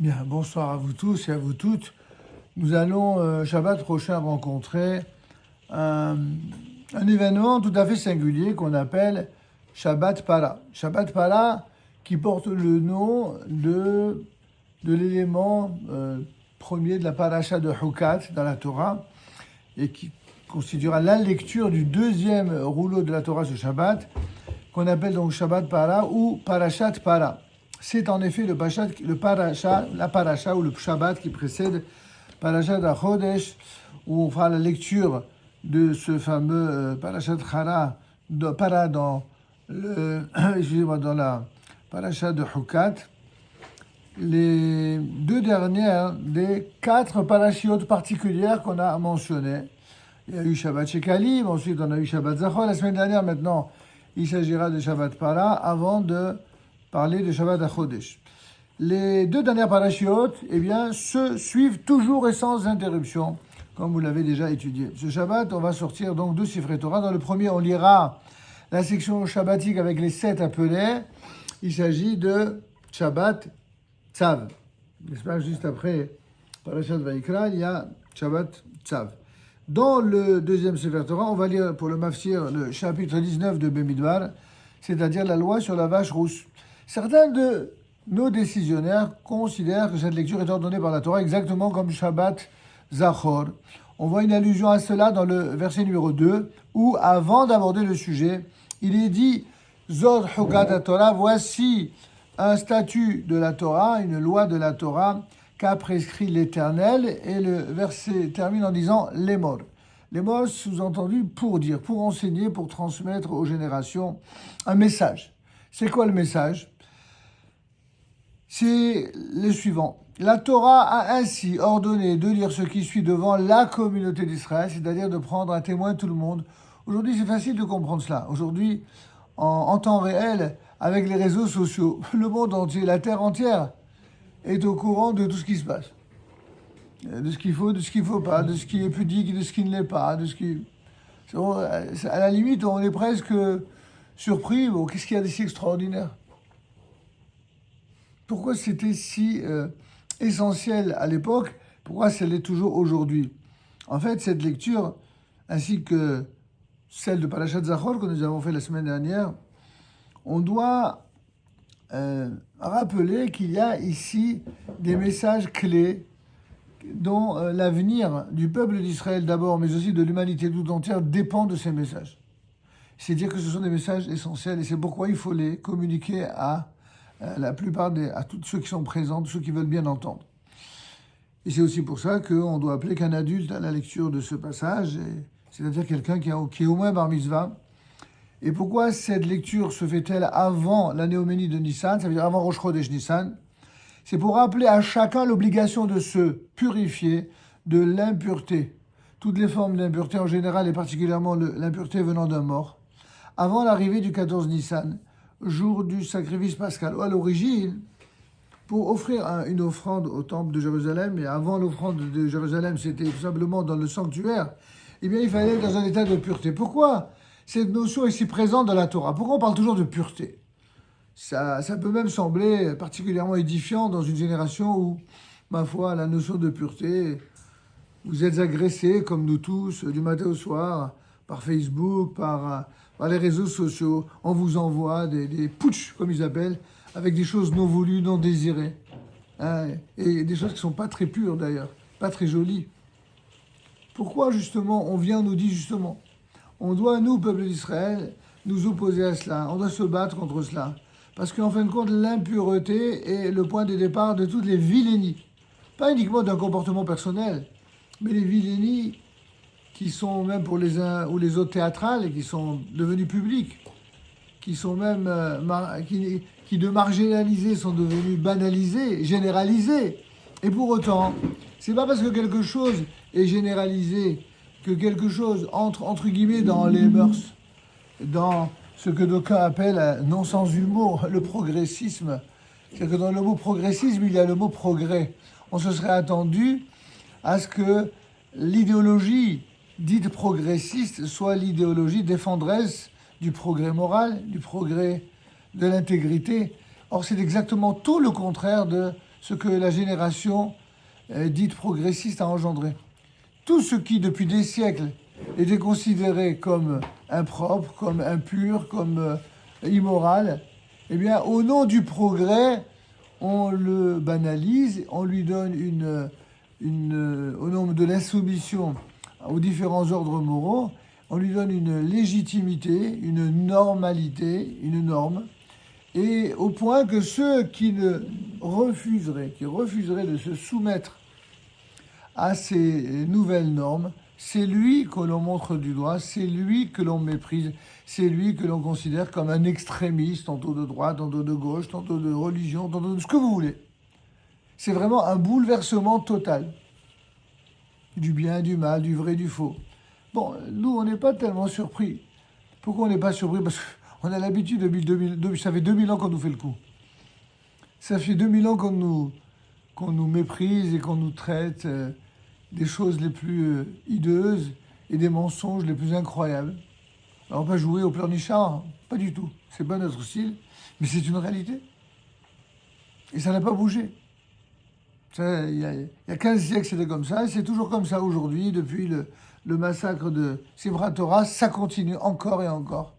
Bien, bonsoir à vous tous et à vous toutes. Nous allons, Shabbat prochain, rencontrer un, un événement tout à fait singulier qu'on appelle Shabbat Para. Shabbat Para qui porte le nom de l'élément premier de la paracha de Hukat dans la Torah et qui constituera la lecture du deuxième rouleau de la Torah ce Shabbat, qu'on appelle donc Shabbat Para ou Parashat Para. C'est en effet la paracha ou le Shabbat qui précède Parashat HaChodesh, où on fera la lecture de ce fameux Parashat Para dans dans la paracha de Hukat. Les deux dernières des 4 parachiotes particulières qu'on a mentionnées. Il y a eu Shabbat Shekalim, ensuite on a eu Shabbat Zachor. La semaine dernière, maintenant, il s'agira de Shabbat Para avant de parler de Shabbat HaChodesh. Les deux dernières parachiotes, se suivent toujours et sans interruption, comme vous l'avez déjà étudié. Ce Shabbat, on va sortir donc 2 Sifrei Torah. Dans le premier, on lira la section shabbatique avec les 7 appelés. Il s'agit de Shabbat Tzav. N'est-ce pas? Juste après Parashat Vayikra, il y a Shabbat Tzav. Dans le deuxième Sefer Torah, on va lire pour le Mafsir le chapitre 19 de Bemidbar, c'est-à-dire la loi sur la vache rousse. Certains de nos décisionnaires considèrent que cette lecture est ordonnée par la Torah exactement comme Shabbat Zachor. On voit une allusion à cela dans le verset numéro 2, où, avant d'aborder le sujet, il est dit « Zod Hukat Torah » voici un statut de la Torah, une loi de la Torah qu'a prescrit l'Éternel, et le verset termine en disant « les morts ». Les morts, sous-entendu pour dire, pour enseigner, pour transmettre aux générations un message. C'est quoi le message? C'est le suivant. La Torah a ainsi ordonné de lire ce qui suit devant la communauté d'Israël, c'est-à-dire de prendre à témoin tout le monde. Aujourd'hui, c'est facile de comprendre cela. Aujourd'hui, en temps réel, avec les réseaux sociaux, le monde entier, la terre entière, est au courant de tout ce qui se passe. De ce qu'il faut, de ce qu'il ne faut pas, de ce qui est pudique, de ce qui ne l'est pas, de ce qui... À la limite, on est presque surpris. Bon, qu'est-ce qu'il y a de si extraordinaire? Pourquoi c'était si essentiel à l'époque? Pourquoi ça l'est toujours aujourd'hui? En fait, cette lecture, ainsi que celle de Parashat Zachor que nous avons fait la semaine dernière, on doit rappeler qu'il y a ici des messages clés dont l'avenir du peuple d'Israël d'abord, mais aussi de l'humanité tout entière, dépend de ces messages. C'est dire que ce sont des messages essentiels et c'est pourquoi il faut les communiquer à la plupart à tous ceux qui sont présents, tous ceux qui veulent bien entendre. Et c'est aussi pour ça qu'on doit appeler qu'un adulte à la lecture de ce passage, c'est-à-dire quelqu'un qui est au moins bar mitzvah. Et pourquoi cette lecture se fait-elle avant la néoménie de Nissan, ça veut dire avant Rosh Chodesh Nissan? C'est pour rappeler à chacun l'obligation de se purifier de l'impureté. Toutes les formes d'impureté en général, et particulièrement l'impureté venant d'un mort, avant l'arrivée du 14 Nissan, jour du sacrifice pascal. À l'origine, pour offrir une offrande au temple de Jérusalem, et avant l'offrande de Jérusalem, c'était tout simplement dans le sanctuaire, il fallait être dans un état de pureté. Pourquoi cette notion est si présente dans la Torah? Pourquoi on parle toujours de pureté? Ça peut même sembler particulièrement édifiant dans une génération où, ma foi, la notion de pureté, vous êtes agressés, comme nous tous, du matin au soir, par Facebook, par les réseaux sociaux. On vous envoie des putsch, comme ils appellent, avec des choses non voulues, non désirées. Et des choses qui ne sont pas très pures d'ailleurs, pas très jolies. Pourquoi justement, on nous dit justement, on doit, nous, peuple d'Israël, nous opposer à cela. On doit se battre contre cela. Parce qu'en fin de compte, l'impureté est le point de départ de toutes les vilainies. Pas uniquement d'un comportement personnel, mais les vilainies qui sont même pour les uns ou les autres théâtrales et qui sont devenues publiques, qui sont même, qui de marginalisées sont devenues banalisées, généralisées. Et pour autant, c'est pas parce que quelque chose est généralisé que quelque chose entre, entre guillemets, dans les mœurs, dans ce que d'aucuns appellent, non sans humour, le progressisme. C'est que dans le mot progressisme, il y a le mot progrès. On se serait attendu à ce que l'idéologie dite progressiste soit l'idéologie défendresse du progrès moral, du progrès de l'intégrité. Or, c'est exactement tout le contraire de ce que la génération dite progressiste a engendré. Tout ce qui, depuis des siècles, était considéré comme impropre, comme impur, comme immoral, eh bien, au nom du progrès, on le banalise, on lui donne au nom de l'insoumission aux différents ordres moraux, on lui donne une légitimité, une normalité, une norme, et au point que ceux qui refuseraient de se soumettre à ces nouvelles normes, c'est lui que l'on montre du doigt, c'est lui que l'on méprise, c'est lui que l'on considère comme un extrémiste, tantôt de droite, tantôt de gauche, tantôt de religion, tantôt de ce que vous voulez. C'est vraiment un bouleversement total. Du bien, du mal, du vrai, du faux. Bon, nous, on n'est pas tellement surpris. Pourquoi on n'est pas surpris? Parce qu'on a l'habitude, ça fait 2000 ans qu'on nous fait le coup. Ça fait 2000 ans qu'on nous méprise et qu'on nous traite des choses les plus hideuses et des mensonges les plus incroyables. Alors, on va pas jouer au pleurnichard, pas du tout. C'est pas notre style, mais c'est une réalité. Et ça n'a pas bougé. Il y a 15 siècles, c'était comme ça, et c'est toujours comme ça aujourd'hui, depuis le massacre de Simchat Torah, ça continue encore et encore.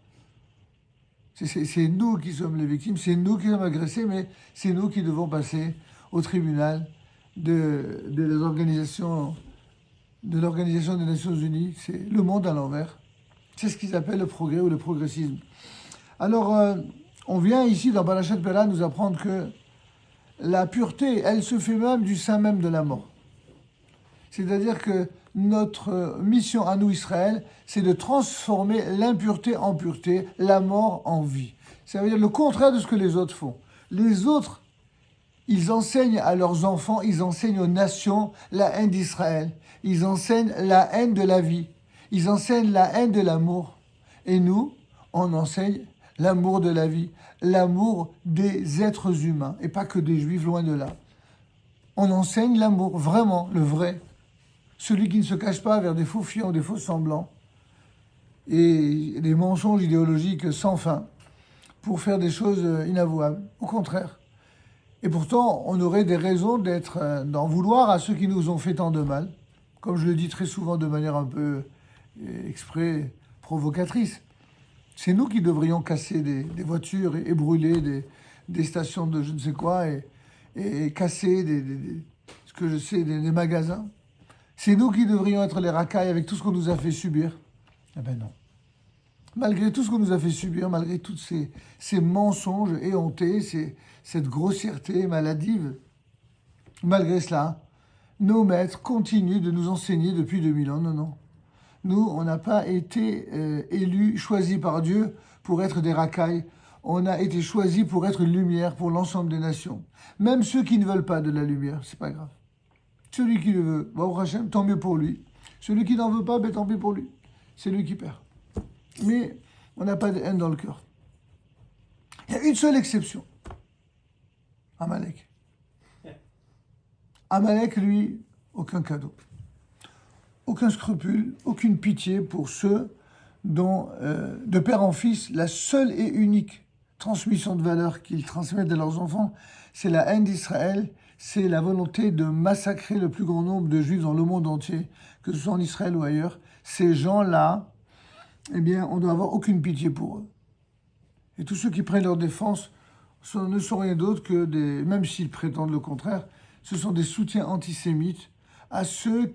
C'est nous qui sommes les victimes, c'est nous qui sommes agressés, mais c'est nous qui devons passer au tribunal de l'Organisation des Nations Unies. C'est le monde à l'envers. C'est ce qu'ils appellent le progrès ou le progressisme. Alors, on vient ici dans Parashat Bera nous apprendre que la pureté, elle se fait même du sein même de la mort. C'est-à-dire que notre mission à nous, Israël, c'est de transformer l'impureté en pureté, la mort en vie. Ça veut dire le contraire de ce que les autres font. Les autres, ils enseignent à leurs enfants, ils enseignent aux nations la haine d'Israël. Ils enseignent la haine de la vie. Ils enseignent la haine de l'amour. Et nous, on enseigne l'amour de la vie, l'amour des êtres humains, et pas que des juifs, loin de là. On enseigne l'amour, vraiment, le vrai. Celui qui ne se cache pas vers des faux fiants, des faux semblants, et des mensonges idéologiques sans fin, pour faire des choses inavouables. Au contraire. Et pourtant, on aurait des raisons d'en vouloir à ceux qui nous ont fait tant de mal, comme je le dis très souvent de manière un peu exprès provocatrice. C'est nous qui devrions casser des voitures et brûler des stations de je ne sais quoi et casser des magasins. C'est nous qui devrions être les racailles avec tout ce qu'on nous a fait subir. Eh ben non. Malgré tout ce qu'on nous a fait subir, malgré tous ces mensonges éhontés, cette grossièreté maladive, malgré cela, nos maîtres continuent de nous enseigner depuis 2000 ans. Non. Nous, on n'a pas été élus, choisis par Dieu pour être des racailles. On a été choisis pour être une lumière pour l'ensemble des nations. Même ceux qui ne veulent pas de la lumière, c'est pas grave. Celui qui le veut, Baruch Hashem, tant mieux pour lui. Celui qui n'en veut pas, tant pis pour lui. C'est lui qui perd. Mais on n'a pas de haine dans le cœur. Il y a une seule exception. Amalek. Amalek, lui, aucun cadeau. Aucun scrupule, aucune pitié pour ceux dont, de père en fils, la seule et unique transmission de valeurs qu'ils transmettent à leurs enfants, c'est la haine d'Israël, c'est la volonté de massacrer le plus grand nombre de juifs dans le monde entier, que ce soit en Israël ou ailleurs. Ces gens-là, eh bien, on ne doit avoir aucune pitié pour eux. Et tous ceux qui prennent leur défense ne sont rien d'autre que même s'ils prétendent le contraire, ce sont des soutiens antisémites à ceux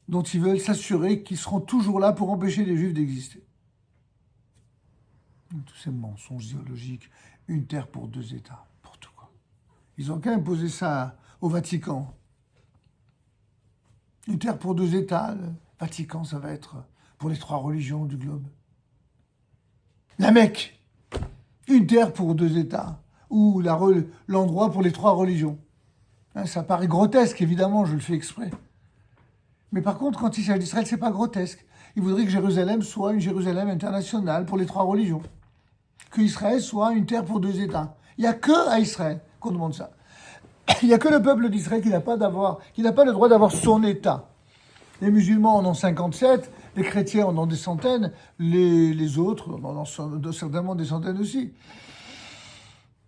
dont ils veulent s'assurer qu'ils seront toujours là pour empêcher les Juifs d'exister. Tous ces mensonges idéologiques, une terre pour deux États, n'importe quoi. Ils ont qu'à imposer ça au Vatican. Une terre pour deux États, le Vatican, ça va être pour les trois religions du globe. La Mecque, une terre pour deux États, ou l'endroit pour les trois religions. Ça paraît grotesque, évidemment, je le fais exprès. Mais par contre, quand il s'agit d'Israël, c'est pas grotesque. Il voudrait que Jérusalem soit une Jérusalem internationale pour les trois religions. Que Israël soit une terre pour deux États. Il n'y a que à Israël qu'on demande ça. Il n'y a que le peuple d'Israël qui n'a pas le droit d'avoir son État. Les musulmans en ont 57, les chrétiens en ont des centaines, les autres en ont certainement des centaines aussi.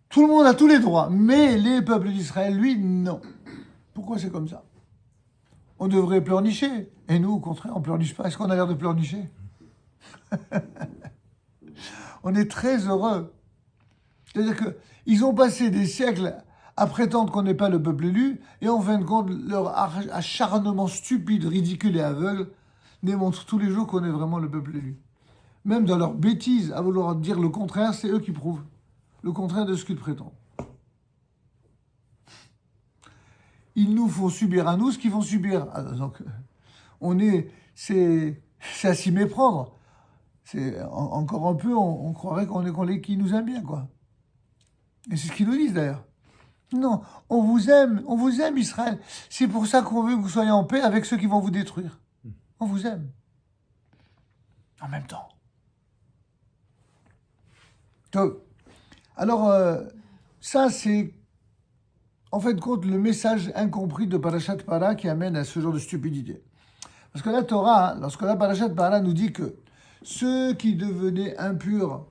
Tout le monde a tous les droits, mais les peuples d'Israël, lui, non. Pourquoi c'est comme ça? On devrait pleurnicher. Et nous, au contraire, on ne pleurniche pas. Est-ce qu'on a l'air de pleurnicher? On est très heureux. C'est-à-dire qu'ils ont passé des siècles à prétendre qu'on n'est pas le peuple élu, et en fin de compte, leur acharnement stupide, ridicule et aveugle démontre tous les jours qu'on est vraiment le peuple élu. Même dans leur bêtise, à vouloir dire le contraire, c'est eux qui prouvent le contraire de ce qu'ils prétendent. Ils nous font subir à nous ce qu'ils vont subir. Donc, c'est à s'y méprendre. Encore un peu, on croirait qu'ils nous aiment bien, quoi. Et c'est ce qu'ils nous disent d'ailleurs. Non, on vous aime Israël. C'est pour ça qu'on veut que vous soyez en paix avec ceux qui vont vous détruire. On vous aime. En même temps. Donc, alors, ça c'est, en fait, compte le message incompris de Parashat Para qui amène à ce genre de stupidité. Parce que la Torah, lorsque la Parashat Para nous dit que ceux qui devenaient impurs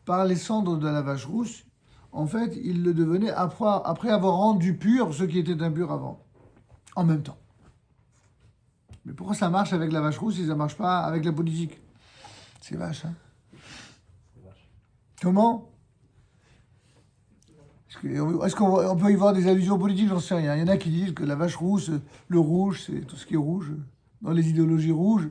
par les cendres de la vache rousse, en fait, ils le devenaient après avoir rendu purs ceux qui étaient impurs avant, en même temps. Mais pourquoi ça marche avec la vache rousse et ça ne marche pas avec la politique? C'est vache, hein? Comment? Est-ce qu'on peut y voir des allusions politiques? J'en sais rien. Il y en a qui disent que la vache rousse, le rouge, c'est tout ce qui est rouge, dans les idéologies rouges,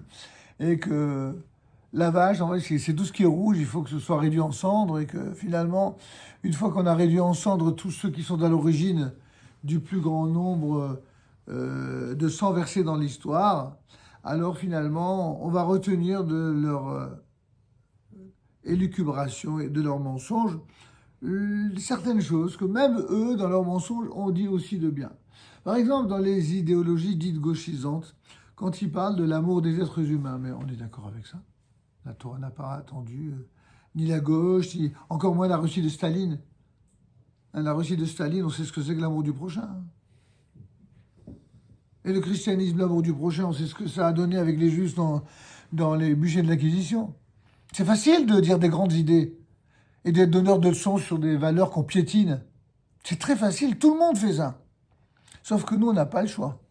et que la vache, en fait, c'est tout ce qui est rouge, il faut que ce soit réduit en cendres, et que finalement, une fois qu'on a réduit en cendres tous ceux qui sont à l'origine du plus grand nombre de sang versés dans l'histoire, alors finalement, on va retenir de leur élucubration et de leurs mensonges certaines choses que même eux, dans leurs mensonges, ont dit aussi de bien. Par exemple, dans les idéologies dites gauchisantes, quand ils parlent de l'amour des êtres humains, mais on est d'accord avec ça? La Torah n'a pas attendu ni la gauche, ni encore moins la Russie de Staline. La Russie de Staline, on sait ce que c'est que l'amour du prochain. Et le christianisme, l'amour du prochain, on sait ce que ça a donné avec les Juifs dans les bûchers de l'Inquisition. C'est facile de dire des grandes idées et d'être donneur de leçons sur des valeurs qu'on piétine. C'est très facile, tout le monde fait ça. Sauf que nous, on n'a pas le choix.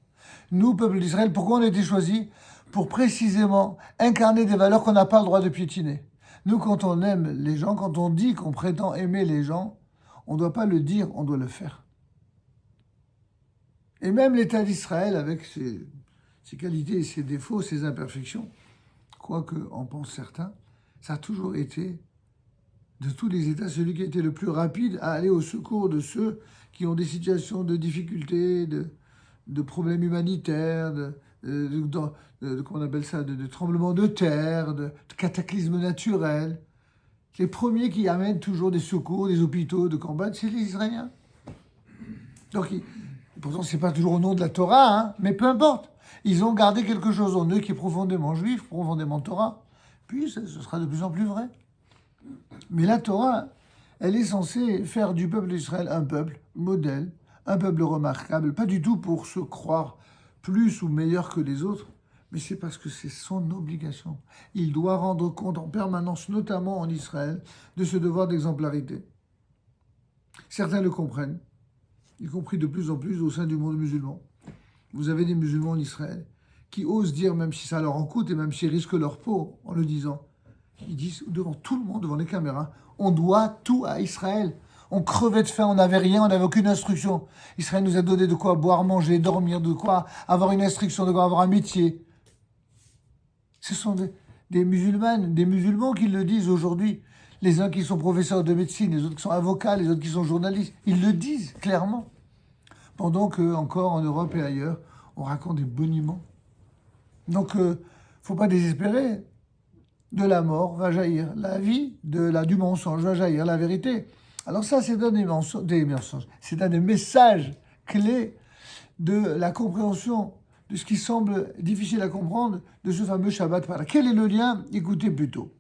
Nous, peuple d'Israël, pourquoi on a été choisis? Pour précisément incarner des valeurs qu'on n'a pas le droit de piétiner. Nous, quand on aime les gens, quand on dit qu'on prétend aimer les gens, on ne doit pas le dire, on doit le faire. Et même l'État d'Israël, avec ses qualités et ses défauts, ses imperfections, quoique en pensent certains, ça a toujours été, de tous les États, celui qui a été le plus rapide à aller au secours de ceux qui ont des situations de difficultés, de problèmes humanitaires, comment on appelle ça, de tremblements de terre, de cataclysmes naturels. Les premiers qui amènent toujours des secours, des hôpitaux, de combat, c'est les Israéliens. Donc, pourtant, c'est pas toujours au nom de la Torah, hein, mais peu importe. Ils ont gardé quelque chose en eux qui est profondément juif, profondément Torah. Puis, ce sera de plus en plus vrai. Mais la Torah, elle est censée faire du peuple d'Israël un peuple modèle, un peuple remarquable, pas du tout pour se croire plus ou meilleur que les autres, mais c'est parce que c'est son obligation. Il doit rendre compte en permanence, notamment en Israël, de ce devoir d'exemplarité. Certains le comprennent, y compris de plus en plus au sein du monde musulman. Vous avez des musulmans en Israël qui osent dire, même si ça leur en coûte et même s'ils risquent leur peau en le disant, ils disent devant tout le monde, devant les caméras, on doit tout à Israël. On crevait de faim, on n'avait rien, on n'avait aucune instruction. Israël nous a donné de quoi boire, manger, dormir, de quoi avoir une instruction, de quoi avoir un métier. Ce sont des musulmans qui le disent aujourd'hui. Les uns qui sont professeurs de médecine, les autres qui sont avocats, les autres qui sont journalistes. Ils le disent clairement. Pendant que, encore en Europe et ailleurs, on raconte des boniments. Donc, faut pas désespérer. De la mort va jaillir la vie, du mensonge va jaillir la vérité. Alors ça, c'est un des mensonges. C'est un des messages clés de la compréhension de ce qui semble difficile à comprendre de ce fameux Shabbat Para. Quel est le lien? Écoutez plutôt.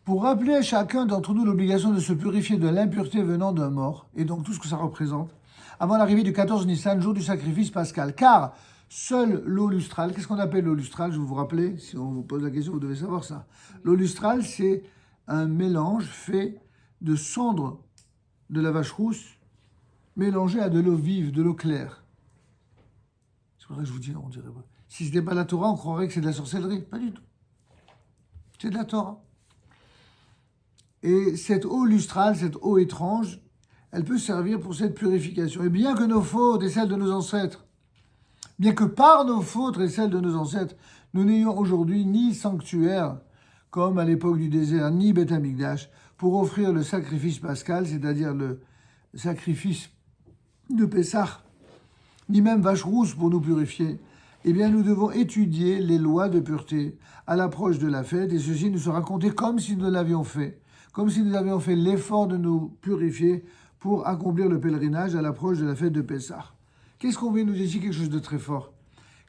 Pour rappeler à chacun d'entre nous l'obligation de se purifier de l'impureté venant d'un mort, et donc tout ce que ça représente, avant l'arrivée du 14 Nissan, jour du sacrifice pascal. Car seule l'eau lustrale, qu'est-ce qu'on appelle l'eau lustrale? Je vais vous rappeler, si on vous pose la question, vous devez savoir ça. L'eau lustrale, c'est un mélange fait de cendres de la vache rousse mélangée à de l'eau vive, de l'eau claire. C'est pour ça que je vous dis, on dirait pas. Si ce n'était pas la Torah, on croirait que c'est de la sorcellerie. Pas du tout. C'est de la Torah. Et cette eau lustrale, cette eau étrange, elle peut servir pour cette purification. Et bien que nos fautes et celles de nos ancêtres, bien que par nos fautes et celles de nos ancêtres, nous n'ayons aujourd'hui ni sanctuaire, comme à l'époque du désert, ni Beth Amikdash, pour offrir le sacrifice pascal, c'est-à-dire le sacrifice de Pessah, ni même vache rousse pour nous purifier, eh bien nous devons étudier les lois de pureté à l'approche de la fête, et ceci nous sera compté comme si nous l'avions fait, comme si nous avions fait l'effort de nous purifier pour accomplir le pèlerinage à l'approche de la fête de Pessah. Qu'est-ce qu'on veut nous dire ici? Quelque chose de très fort.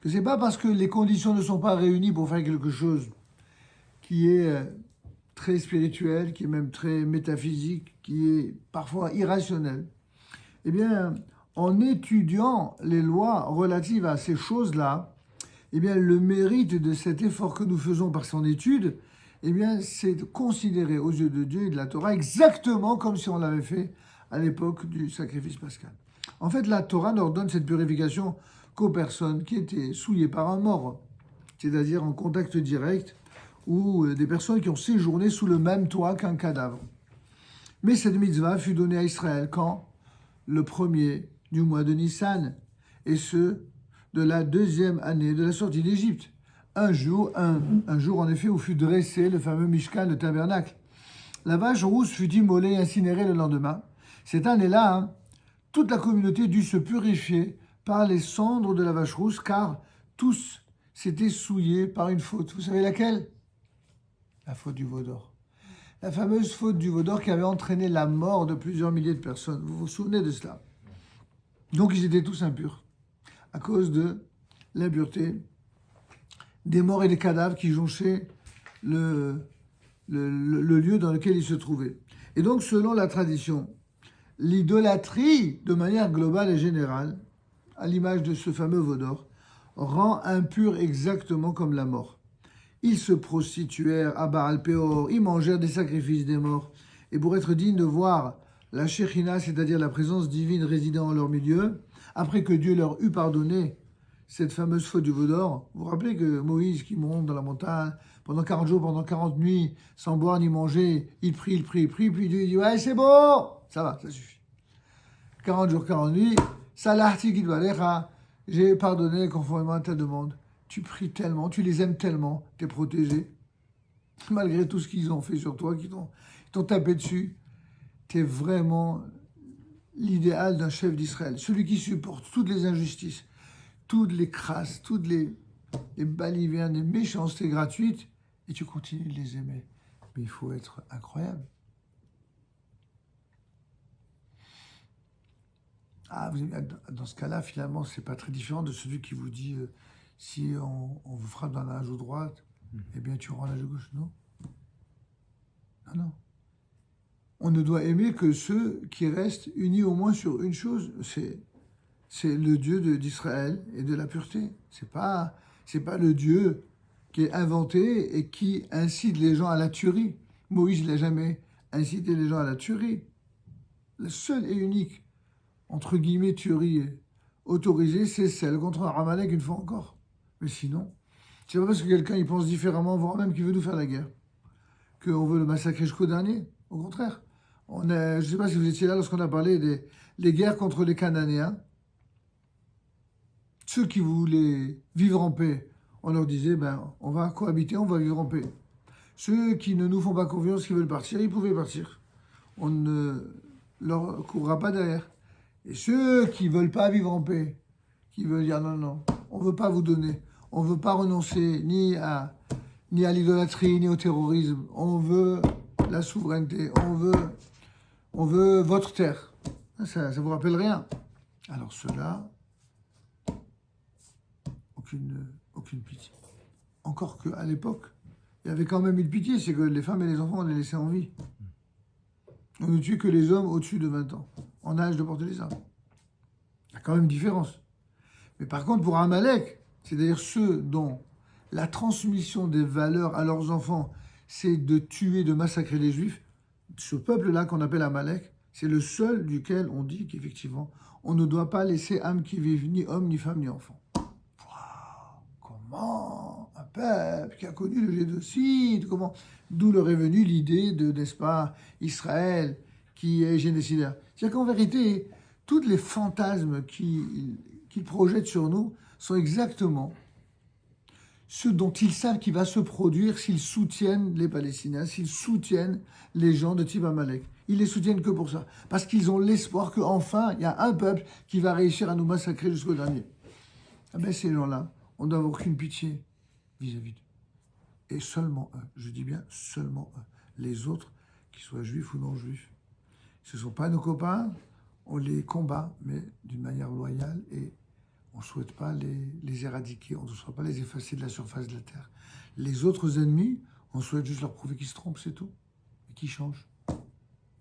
Que c'est pas parce que les conditions ne sont pas réunies pour faire quelque chose qui est très spirituel, qui est même très métaphysique, qui est parfois irrationnel. Eh bien, en étudiant les lois relatives à ces choses-là, eh bien, le mérite de cet effort que nous faisons par son étude, eh bien, c'est considéré aux yeux de Dieu et de la Torah exactement comme si on l'avait fait à l'époque du sacrifice pascal. En fait, la Torah n'ordonne cette purification qu'aux personnes qui étaient souillées par un mort, c'est-à-dire en contact direct, ou des personnes qui ont séjourné sous le même toit qu'un cadavre. Mais cette mitzvah fut donnée à Israël quand? Le premier du mois de Nissan, et ce, de la 2e année de la sortie d'Égypte. Un jour en effet, où fut dressé le fameux Mishkan, le tabernacle. La vache rousse fut immolée et incinérée le lendemain. Cette année-là, toute la communauté dut se purifier par les cendres de la vache rousse, car tous s'étaient souillés par une faute. Vous savez laquelle? La faute du veau d'or. La fameuse faute du veau d'or qui avait entraîné la mort de plusieurs milliers de personnes. Vous vous souvenez de cela? Donc ils étaient tous impurs, à cause de l'impureté des morts et des cadavres qui jonchaient le lieu dans lequel ils se trouvaient. Et donc, selon la tradition, l'idolâtrie, de manière globale et générale, à l'image de ce fameux veau d'or, rend impur exactement comme la mort. Ils se prostituèrent à Baal Péor, ils mangèrent des sacrifices des morts. Et pour être dignes de voir la Shekhinah, c'est-à-dire la présence divine résidant en leur milieu, après que Dieu leur eut pardonné cette fameuse faute du veau d'or, vous vous rappelez que Moïse qui monte dans la montagne, pendant 40 jours, pendant 40 nuits, sans boire ni manger, il prie, puis Dieu dit « Ouais, c'est bon, ça va, ça suffit. 40 jours, 40 nuits, Salarti Kidvalecha, j'ai pardonné conformément à ta demande. » Tu pries tellement, tu les aimes tellement, tu es protégé, malgré tout ce qu'ils ont fait sur toi, qu'ils t'ont tapé dessus. Tu es vraiment l'idéal d'un chef d'Israël, celui qui supporte toutes les injustices, toutes les crasses, toutes les balivernes, les méchancetés gratuites, et tu continues de les aimer. Mais il faut être incroyable. Ah, dans ce cas-là, finalement, c'est pas très différent de celui qui vous dit si on vous frappe dans la joue droite, eh bien tu rends la joue gauche. Non. Ah non. On ne doit aimer que ceux qui restent unis au moins sur une chose, c'est le Dieu d'Israël et de la pureté. C'est pas le Dieu qui est inventé et qui incite les gens à la tuerie. Moïse n'a jamais incité les gens à la tuerie. La seule et unique, entre guillemets, tuerie autorisée, c'est celle contre Amalek une fois encore. Mais sinon, c'est pas parce que quelqu'un il pense différemment, voire même qu'il veut nous faire la guerre, qu'on veut le massacrer jusqu'au dernier. Au contraire. Je ne sais pas si vous étiez là lorsqu'on a parlé des guerres contre les Cananéens. Ceux qui voulaient vivre en paix, on leur disait, on va cohabiter, on va vivre en paix. Ceux qui ne nous font pas confiance, qui veulent partir, ils pouvaient partir. On ne leur courra pas derrière. Et ceux qui ne veulent pas vivre en paix, qui veulent dire non, on ne veut pas vous donner, on ne veut pas renoncer ni à l'idolâtrie, ni au terrorisme, on veut la souveraineté, on veut votre terre. Ça ne vous rappelle rien. Alors ceux-là, aucune pitié. Encore qu'à l'époque, il y avait quand même une pitié, c'est que les femmes et les enfants, on les laissait en vie. On ne tuait que les hommes au-dessus de 20 ans, en âge de porter les armes. Il y a quand même une différence. Mais par contre, pour Amalek, c'est-à-dire ceux dont la transmission des valeurs à leurs enfants, c'est de tuer, de massacrer les Juifs. Ce peuple-là qu'on appelle Amalek, c'est le seul duquel on dit qu'effectivement, on ne doit pas laisser âme qui vive, ni homme, ni femme, ni enfant. Waouh, comment un peuple qui a connu le génocide, comment... D'où leur est venue l'idée de, n'est-ce pas, Israël qui est génocidaire. C'est-à-dire qu'en vérité, tous les fantasmes qu'ils projettent sur nous sont exactement ceux dont ils savent qu'il va se produire s'ils soutiennent les Palestiniens, s'ils soutiennent les gens de type Amalek. Ils les soutiennent que pour ça. Parce qu'ils ont l'espoir qu'enfin, il y a un peuple qui va réussir à nous massacrer jusqu'au dernier. Ah ben ces gens-là, on ne doit avoir aucune pitié vis-à-vis d'eux. Et seulement eux, je dis bien seulement eux. Les autres, qu'ils soient juifs ou non juifs, ce ne sont pas nos copains, on les combat, mais d'une manière loyale et on ne souhaite pas les éradiquer, on ne souhaite pas les effacer de la surface de la Terre. Les autres ennemis, on souhaite juste leur prouver qu'ils se trompent, c'est tout, et qu'ils changent.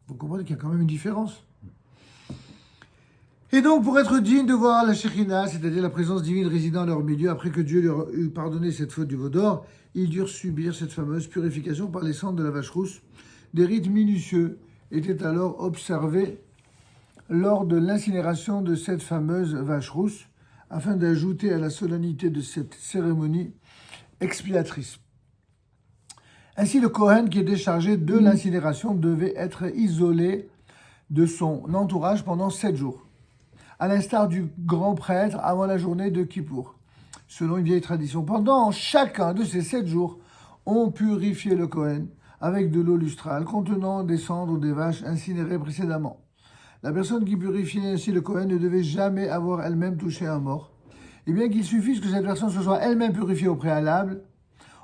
Vous comprenez qu'il y a quand même une différence. Et donc, pour être digne de voir la Shekhina, c'est-à-dire la présence divine résidant à leur milieu, après que Dieu leur eut pardonné cette faute du veau d'or, ils durent subir cette fameuse purification par les cendres de la vache rousse. Des rites minutieux étaient alors observés lors de l'incinération de cette fameuse vache rousse, afin d'ajouter à la solennité de cette cérémonie expiatrice. Ainsi, le Kohen qui était chargé de l'incinération devait être isolé de son entourage pendant 7 jours, à l'instar du grand prêtre avant la journée de Kippour, selon une vieille tradition. Pendant chacun de ces 7 jours, on purifiait le Kohen avec de l'eau lustrale contenant des cendres des vaches incinérées précédemment. La personne qui purifiait ainsi le Kohen ne devait jamais avoir elle-même touché un mort. Et bien qu'il suffise que cette personne se soit elle-même purifiée au préalable,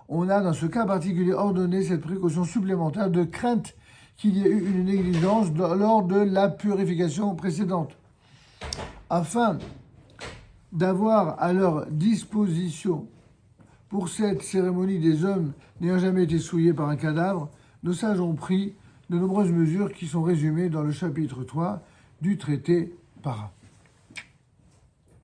on a dans ce cas particulier ordonné cette précaution supplémentaire de crainte qu'il y ait eu une négligence lors de la purification précédente. Afin d'avoir à leur disposition pour cette cérémonie des hommes n'ayant jamais été souillés par un cadavre, nos sages ont pris de nombreuses mesures qui sont résumées dans le chapitre 3 du traité Para.